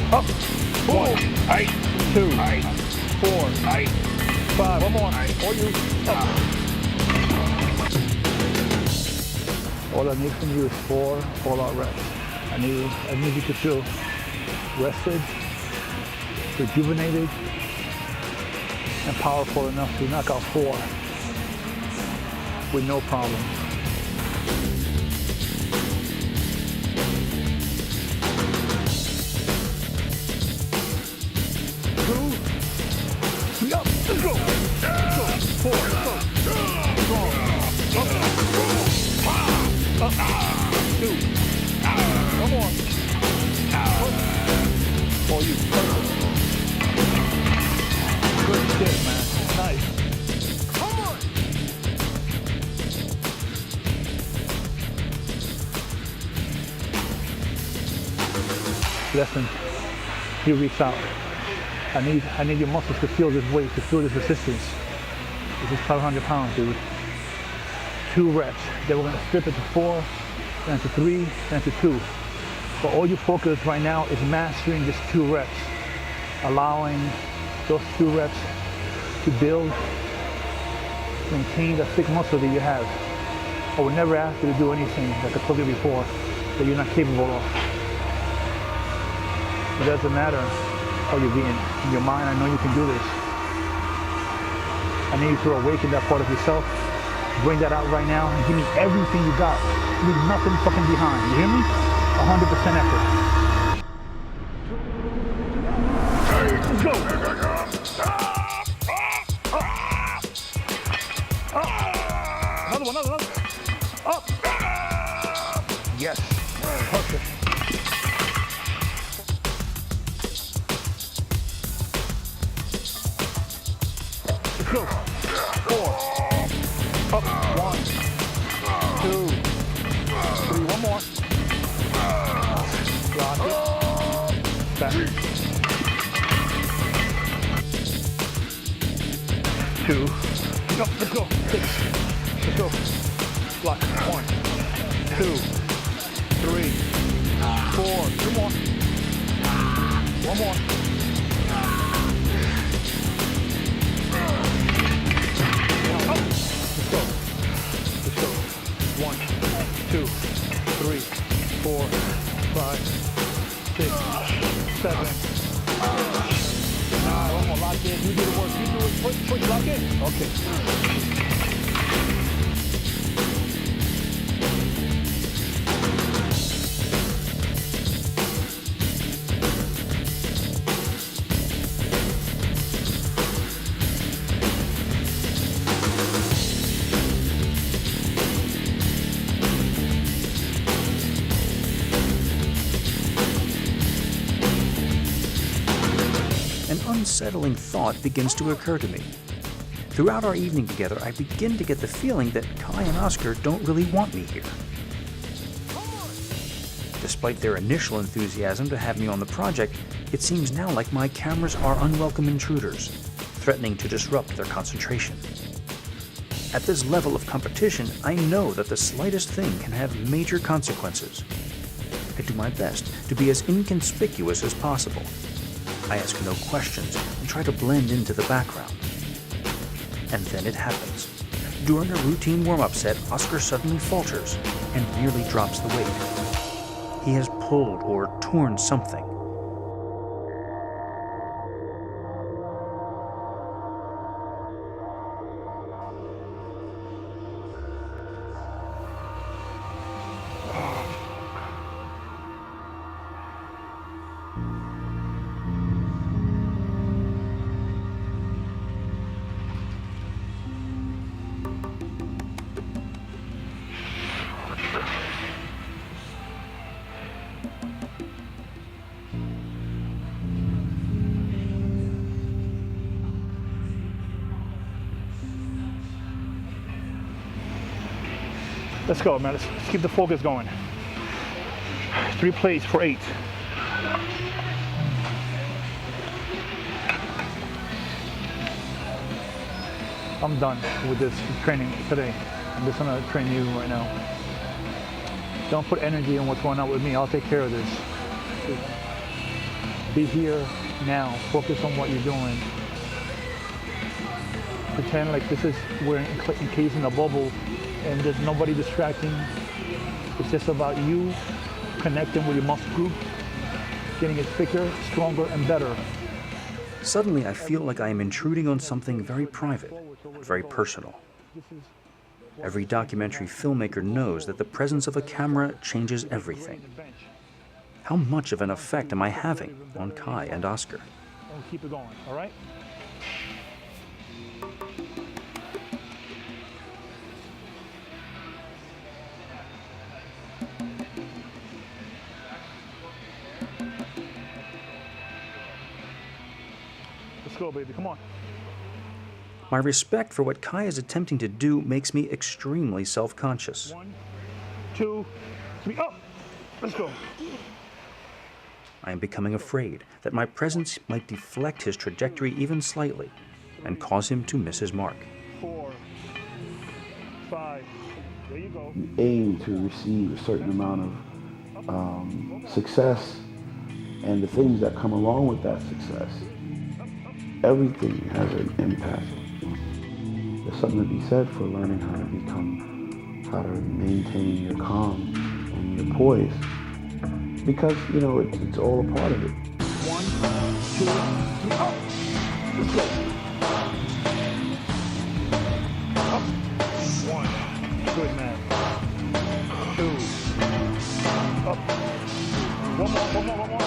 Up. 1, 2, 4, 5. One more. All you. Up. All I need from you is 4 all-out reps. I need you to feel rested, rejuvenated, and powerful enough to knock out 4 with no problem. Let's go. 4. Let's go. Strong. Up. 2. One more. Oh, you perfect. Good shit, man. Nice. Come on. Listen, you reach out. I need your muscles to feel this weight, to feel this resistance. This is 500 pounds, dude. 2 reps. Then we're gonna strip it to 4, then to 3, then to 2. But all you focus right now is mastering just 2 reps. Allowing those 2 reps to build, maintain the thick muscle that you have. I would never ask you to do anything, like I told you before, that you're not capable of. It doesn't matter how you're being. In your mind, I know you can do this. I need you to awaken that part of yourself. Bring that out right now and give me everything you got. Leave nothing fucking behind. You hear me? 100% effort. Let's go. Up. Another. Up. Yes. Perfect. Go. 4. Up. 1, 2, 3. One more. Lock it. Back. 2. No, let's go. 6. Let's go. Lock. 1, 2, 3, 4. 2 more. One more. Let's go. 1, 2, 3, 4, 5, 6, 7. Nah, one more. Lock in. You do the work. You do it. Push. Lock in. Okay. An unsettling thought begins to occur to me. Throughout our evening together, I begin to get the feeling that Kai and Oscar don't really want me here. Despite their initial enthusiasm to have me on the project, it seems now like my cameras are unwelcome intruders, threatening to disrupt their concentration. At this level of competition, I know that the slightest thing can have major consequences. I do my best to be as inconspicuous as possible. I ask no questions and try to blend into the background. And then it happens. During a routine warm-up set, Oscar suddenly falters and nearly drops the weight. He has pulled or torn something. Let's go, man. Let's keep the focus going. 3 plates for 8. I'm done with this training today. I'm just gonna train you right now. Don't put energy in what's going on with me. I'll take care of this. Be here now. Focus on what you're doing. Pretend like this is we're encased in a bubble and there's nobody distracting. It's just about you connecting with your muscle group, getting it thicker, stronger, and better. Suddenly, I feel like I am intruding on something very private, very personal. Every documentary filmmaker knows that the presence of a camera changes everything. How much of an effect am I having on Kai and Oscar? And keep it going, all right? Let's go, baby, come on. My respect for what Kai is attempting to do makes me extremely self-conscious. 1, 2, 3, up! Let's go. I am becoming afraid that my presence might deflect his trajectory even slightly and cause him to miss his mark. 4, 5, there you go. You aim to receive a certain amount of success and the things that come along with that success. Everything has an impact. There's something to be said for learning how to maintain your calm and your poise. Because, you know, it's all a part of it. 1, 2, 3, up! Let's go. Up. 1, good man. 2, up. One more.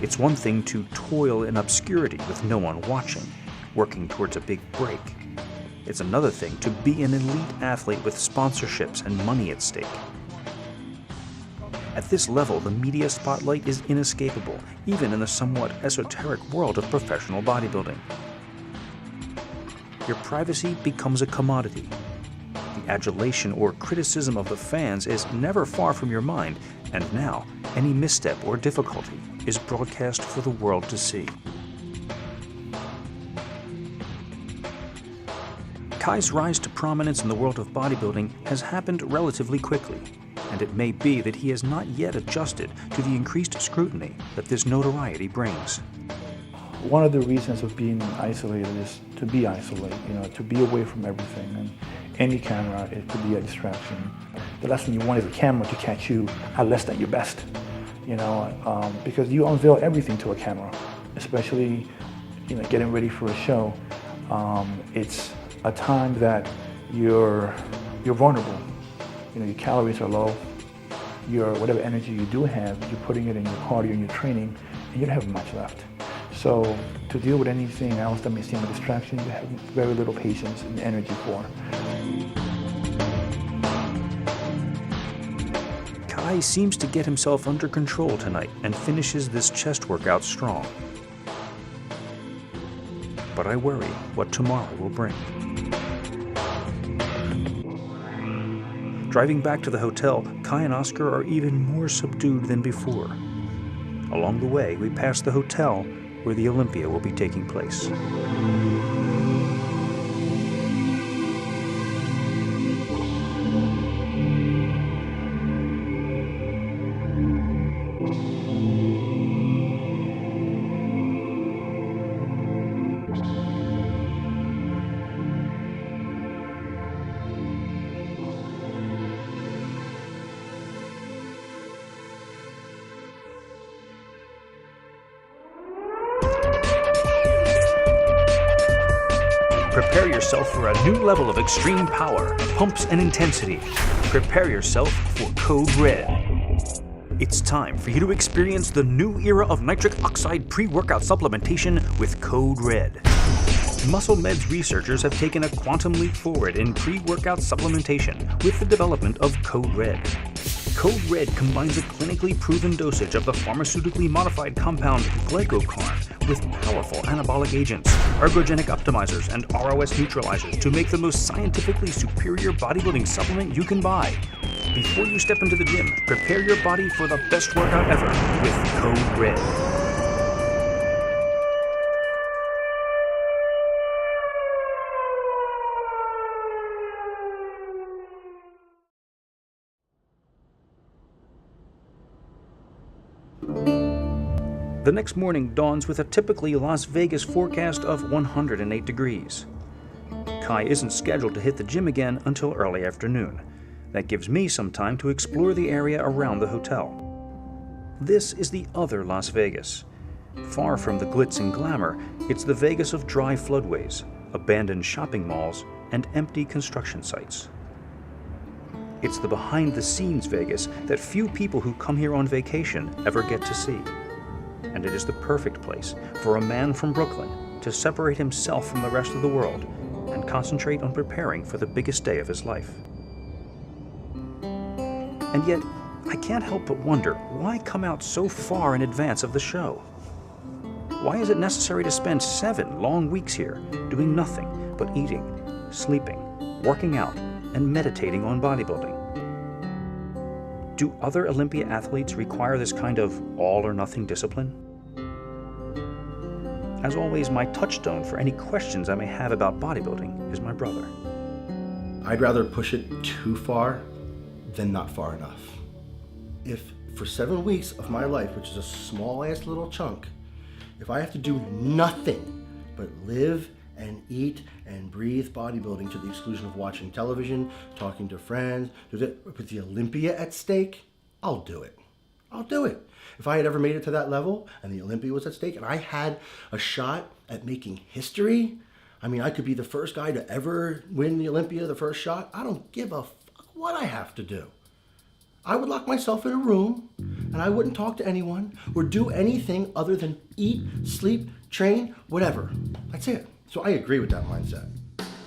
It's one thing to toil in obscurity with no one watching, working towards a big break. It's another thing to be an elite athlete with sponsorships and money at stake. At this level, the media spotlight is inescapable, even in the somewhat esoteric world of professional bodybuilding. Your privacy becomes a commodity. The adulation or criticism of the fans is never far from your mind, and now, any misstep or difficulty is broadcast for the world to see. Kai's rise to prominence in the world of bodybuilding has happened relatively quickly, and it may be that he has not yet adjusted to the increased scrutiny that this notoriety brings. One of the reasons of being isolated is to be isolated, to be away from everything. And any camera, it could be a distraction. The last thing you want is a camera to catch you at less than your best, because you unveil everything to a camera, especially, getting ready for a show. It's a time that you're vulnerable. Your calories are low. Whatever energy you do have, you're putting it in your cardio and your training, and you don't have much left. So to deal with anything else that may seem a distraction, you have very little patience and energy for. Kai seems to get himself under control tonight and finishes this chest workout strong. But I worry what tomorrow will bring. Driving back to the hotel, Kai and Oscar are even more subdued than before. Along the way, we pass the hotel where the Olympia will be taking place. Prepare yourself for a new level of extreme power, pumps, and intensity. Prepare yourself for Code Red. It's time for you to experience the new era of nitric oxide pre-workout supplementation with Code Red. Muscle Med's researchers have taken a quantum leap forward in pre-workout supplementation with the development of Code Red. Code Red combines a clinically proven dosage of the pharmaceutically modified compound glycocorn with powerful anabolic agents, ergogenic optimizers, and ROS neutralizers to make the most scientifically superior bodybuilding supplement you can buy. Before you step into the gym, prepare your body for the best workout ever with Code Red. The next morning dawns with a typically Las Vegas forecast of 108 degrees. Kai isn't scheduled to hit the gym again until early afternoon. That gives me some time to explore the area around the hotel. This is the other Las Vegas. Far from the glitz and glamour, it's the Vegas of dry floodways, abandoned shopping malls, and empty construction sites. It's the behind-the-scenes Vegas that few people who come here on vacation ever get to see. And it is the perfect place for a man from Brooklyn to separate himself from the rest of the world and concentrate on preparing for the biggest day of his life. And yet, I can't help but wonder, why come out so far in advance of the show? Why is it necessary to spend 7 long weeks here doing nothing but eating, sleeping, working out, and meditating on bodybuilding? Do other Olympia athletes require this kind of all-or-nothing discipline? As always, my touchstone for any questions I may have about bodybuilding is my brother. I'd rather push it too far than not far enough. If for 7 weeks of my life, which is a small-ass little chunk, if I have to do nothing but live and eat and breathe bodybuilding to the exclusion of watching television, talking to friends, with the Olympia at stake, I'll do it. I'll do it. If I had ever made it to that level and the Olympia was at stake and I had a shot at making history, I mean, I could be the first guy to ever win the Olympia, the first shot. I don't give a fuck what I have to do. I would lock myself in a room and I wouldn't talk to anyone or do anything other than eat, sleep, train, whatever. That's it. So I agree with that mindset.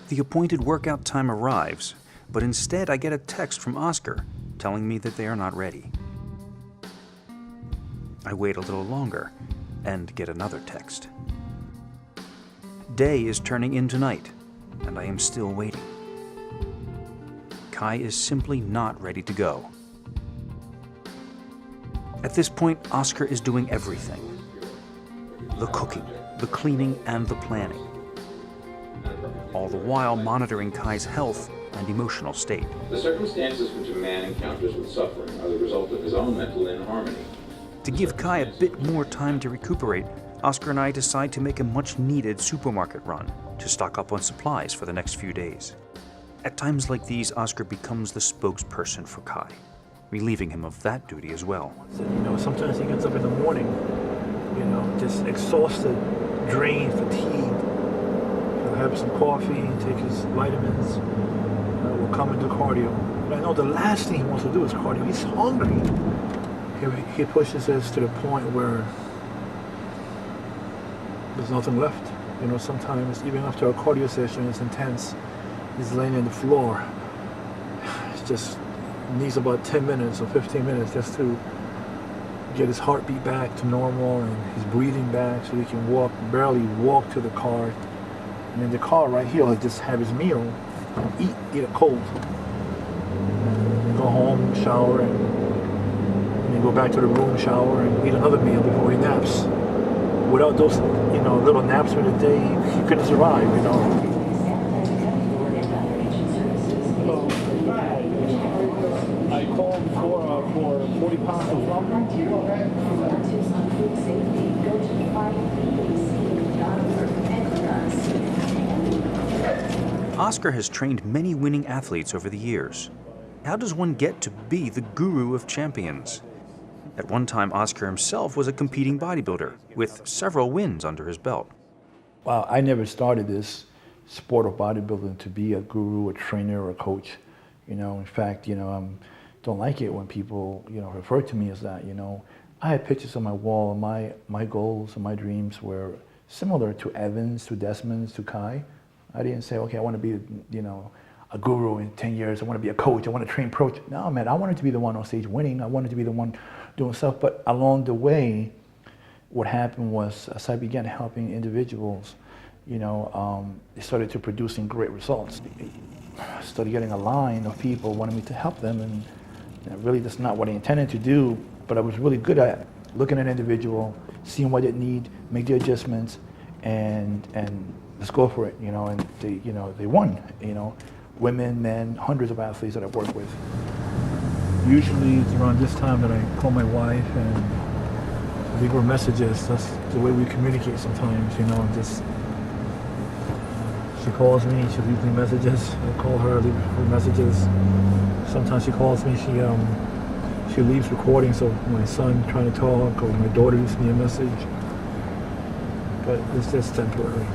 The appointed workout time arrives, but instead I get a text from Oscar telling me that they are not ready. I wait a little longer and get another text. Day is turning into night, and I am still waiting. Kai is simply not ready to go. At this point, Oscar is doing everything. The cooking, the cleaning, and the planning. All the while monitoring Kai's health and emotional state. The circumstances which a man encounters with suffering are the result of his own mental inharmony. To give Kai a bit more time to recuperate, Oscar and I decide to make a much-needed supermarket run to stock up on supplies for the next few days. At times like these, Oscar becomes the spokesperson for Kai, relieving him of that duty as well. You know, sometimes he gets up in the morning, you know, just exhausted, drained, fatigued. He'll have some coffee, take his vitamins, we'll come and do cardio. But I know the last thing he wants to do is cardio. He's hungry. He pushes us to the point where there's nothing left. You know, sometimes even after a cardio session, it's intense. He's laying on the floor. It's just needs about 10 minutes or 15 minutes just to get his heartbeat back to normal and his breathing back so he can walk, barely walk to the car. And in the car right here, he'll just have his meal and eat it cold. Go home, shower, and then go back to the room, shower, and eat another meal before he naps. Without those, you know, little naps during the day, he couldn't survive, you know. I called for 40 pounds of lumber. Oscar has trained many winning athletes over the years. How does one get to be the guru of champions? At one time, Oscar himself was a competing bodybuilder with several wins under his belt. Well, I never started this sport of bodybuilding to be a guru, a trainer, or a coach. You know, in fact, you know, don't like it when people, you know, refer to me as that. You know, I had pictures on my wall, and my goals and my dreams were similar to Evan's, to Desmond's, to Kai. I didn't say, okay, I want to be, you know, a guru in 10 years. I want to be a coach. I want to train pro. No, man, I wanted to be the one on stage winning. I wanted to be the one doing stuff. But along the way, what happened was, as I began helping individuals, you know, they started to producing great results. I started getting a line of people wanting me to help them, and really that's not what I intended to do, but I was really good at looking at an individual, seeing what they need, make the adjustments, and let's go for it, you know, and they won, you know, women, men, hundreds of athletes that I've worked with. Usually it's around this time that I call my wife and leave her messages. That's the way we communicate sometimes, you know, just she calls me, she leaves me messages. I call her, leave her messages. Sometimes she calls me, she leaves recordings of my son trying to talk, or my daughter leaves me a message. But it's just temporary.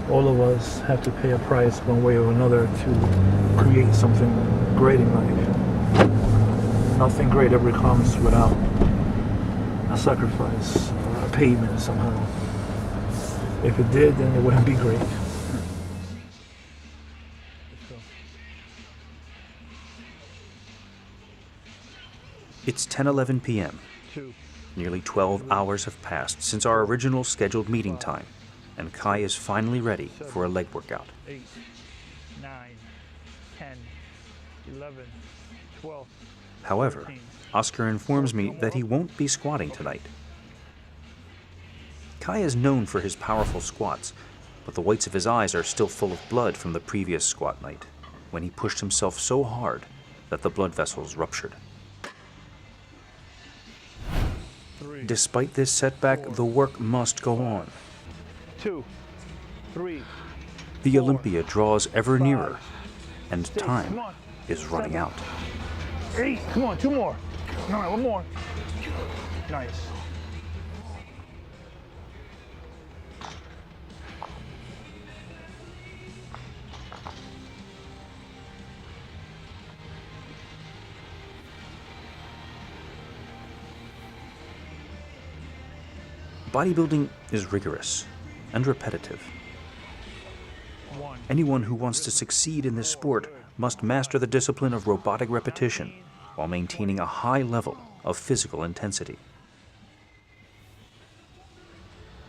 All of us have to pay a price one way or another to create something great in life. Nothing great ever comes without a sacrifice or a payment somehow. If it did, then it wouldn't be great. It's 10:11 p.m. Nearly 12 hours have passed since our original scheduled meeting time, and Kai is finally ready for a leg workout. 8, 9, 10, 11, 12. However, Oscar informs me that he won't be squatting tonight. Kai is known for his powerful squats, but the whites of his eyes are still full of blood from the previous squat night, when he pushed himself so hard that the blood vessels ruptured. Despite this setback, the work must go on. 2, 3. The Olympia draws ever nearer, and time is running out. 8. Come on, 2 more. All right, 1 more. Nice. Bodybuilding is rigorous and repetitive. Anyone who wants to succeed in this sport must master the discipline of robotic repetition while maintaining a high level of physical intensity.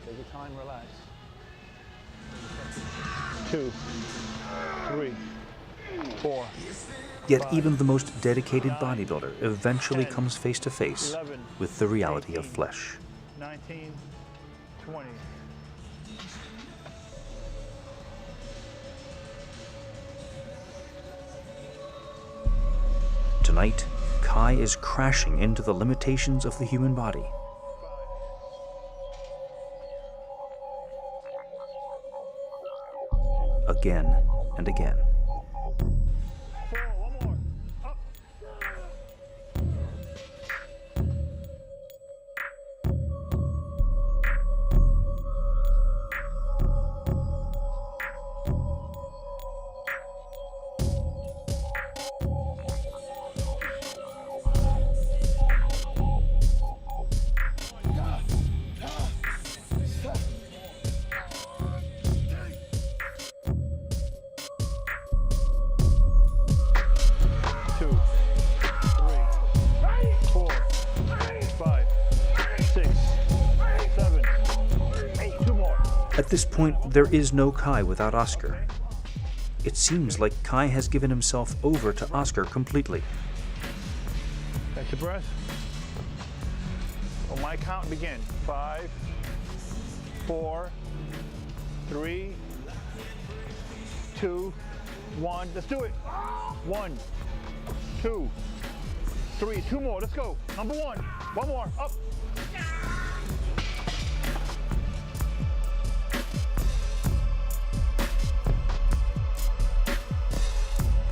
Take your time, relax. 2, 3, 4. Yet even the most dedicated bodybuilder eventually comes face to face with the reality of flesh. 19, 20. Tonight, Kai is crashing into the limitations of the human body. Again and again. 4, 1 more. Up. At this point, there is no Kai without Oscar. It seems like Kai has given himself over to Oscar completely. Catch your breath. On my count, begin. 5, 4, 3, 2, 1. Let's do it. 1, 2, 3. 2 more. Let's go. Number 1. 1 more. Up.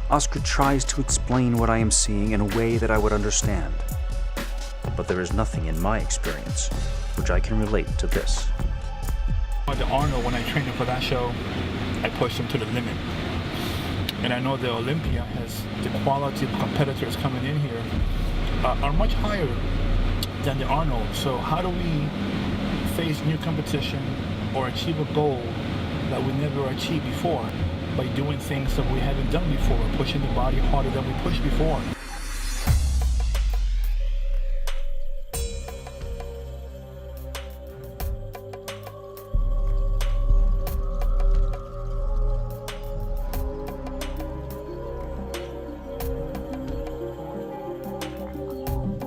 Oscar tries to explain what I am seeing in a way that I would understand. But there is nothing in my experience which I can relate to this. The Arnold, when I trained him for that show, I pushed him to the limit. And I know the Olympia has the quality of competitors coming in here are much higher than the Arnold. So how do we face new competition or achieve a goal that we never achieved before? By doing things that we haven't done before, pushing the body harder than we pushed before.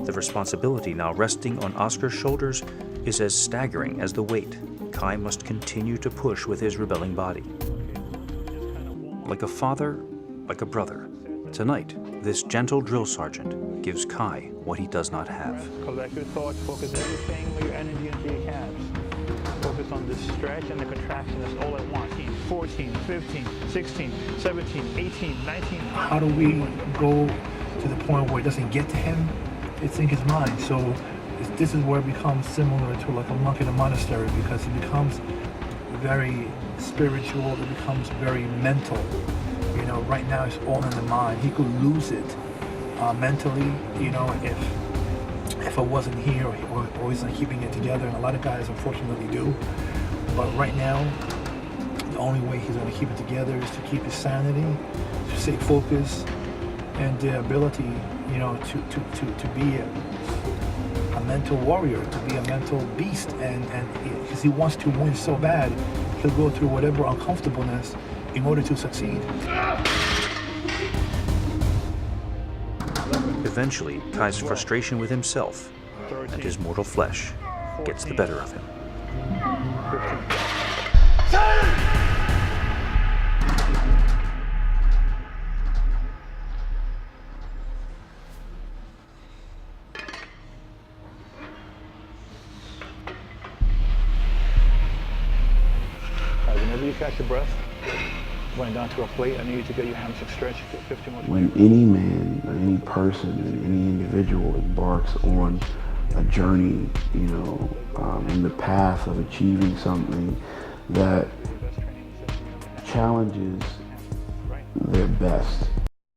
The responsibility now resting on Oscar's shoulders is as staggering as the weight Kai must continue to push with his rebelling body. Like a father, like a brother. Tonight, this gentle drill sergeant gives Kai what he does not have. Collect your thoughts, focus everything with your energy into your calves. Focus on the stretch and the contraction, that's all I want. 14, 15, 16, 17, 18, 19. How do we go to the point where it doesn't get to him? It's in his mind. So this is where it becomes similar to like a monk in a monastery, because it becomes very spiritual, it becomes very mental. You know, right now it's all in the mind. He could lose it mentally, you know, if I wasn't here or he's not keeping it together, and a lot of guys unfortunately do. But right now, the only way he's going to keep it together is to keep his sanity, to stay focused, and the ability, you know, to be a mental warrior, to be a mental beast, and because he wants to win so bad, he'll go through whatever uncomfortableness in order to succeed. Eventually, Kai's frustration with himself and his mortal flesh gets the better of him. 15. Whenever you catch your breath, going down to a plate, I need you to get your hamstring stretched, get 50 more. When any man, or any person, and any individual embarks on a journey, you know, in the path of achieving something that challenges their best,